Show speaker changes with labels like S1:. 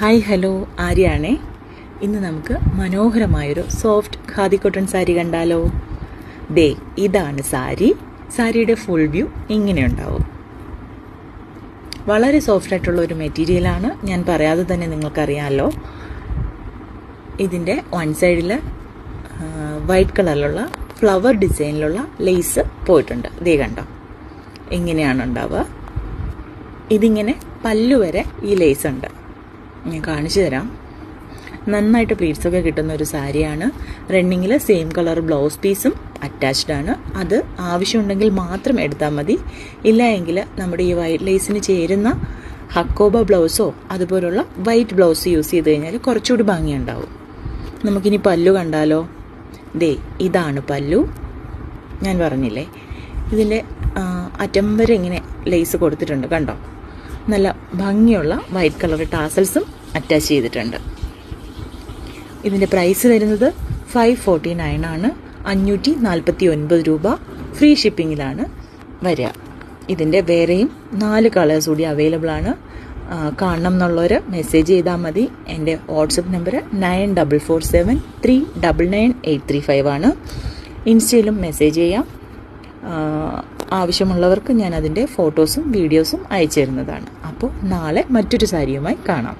S1: Hi hello ആര്യാണേ. ഇന്ന് നമുക്ക് മനോഹരമായൊരു സോഫ്റ്റ് ഖാദി കോട്ടൺ സാരി കണ്ടാലോ. ദേ ഇതാണ് സാരി. സാരിയുടെ ഫുൾ വ്യൂ ഇങ്ങനെ ഉണ്ടാവും. വളരെ സോഫ്റ്റ് ആയിട്ടുള്ള ഒരു മെറ്റീരിയലാണ്. ഞാൻ പറയാതെ തന്നെ നിങ്ങൾക്കറിയാമല്ലോ. ഇതിൻ്റെ വൺ സൈഡിൽ വൈറ്റ് കളറിലുള്ള ഫ്ലവർ ഡിസൈനിലുള്ള ലേസ് പോയിട്ടുണ്ട്. ദേ കണ്ടോ, ഇങ്ങനെയാണ് ഉണ്ടാവുക. ഇതിങ്ങനെ പല്ലു വരെ ഈ ലേസ് ഉണ്ട്. ഞാൻ കാണിച്ചു തരാം. നന്നായിട്ട് പ്ലീറ്റ്സൊക്കെ കിട്ടുന്ന ഒരു സാരിയാണ്. റണ്ണിങ്ങിൽ സെയിം കളർ ബ്ലൗസ് പീസും അറ്റാച്ച്ഡ് ആണ്. അത് ആവശ്യമുണ്ടെങ്കിൽ മാത്രം എടുത്താൽ മതി. ഇല്ല എങ്കിൽ നമ്മുടെ ഈ വൈറ്റ് ലേസിന് ചേരുന്ന ഹക്കോബ ബ്ലൗസോ അതുപോലുള്ള വൈറ്റ് ബ്ലൗസ് യൂസ് ചെയ്ത് കഴിഞ്ഞാൽ കുറച്ചുകൂടി ഭംഗിയുണ്ടാവും. നമുക്കിനി പല്ലു കണ്ടാലോ. ദേ ഇതാണ് പല്ലു. ഞാൻ പറഞ്ഞില്ലേ, ഇതിൻ്റെ അറ്റം വരെ ഇങ്ങനെ ലേസ് കൊടുത്തിട്ടുണ്ട്. കണ്ടോ, നല്ല ഭംഗിയുള്ള വൈറ്റ് കളർ ടാസൽസും അറ്റാച്ച് ചെയ്തിട്ടുണ്ട്. ഇതിൻ്റെ പ്രൈസ് വരുന്നത് 549 ആണ്. 549 രൂപ. ഫ്രീ ഷിപ്പിങ്ങിലാണ് വരിക. ഇതിൻ്റെ വേറെയും 4 കളേഴ്സ് കൂടി അവൈലബിൾ ആണ്. കാണണം എന്നുള്ളവർ മെസ്സേജ് ചെയ്താൽ മതി. എൻ്റെ വാട്സപ്പ് നമ്പർ 9447399835 ആണ്. ഇൻസ്റ്റയിലും മെസ്സേജ് ചെയ്യാം. ആവശ്യമുള്ളവർക്ക് ഞാൻ അതിൻ്റെ ഫോട്ടോസും വീഡിയോസും അയച്ചു തരുന്നതാണ്. അപ്പോൾ നാളെ മറ്റൊരു സാരിയുമായി കാണാം.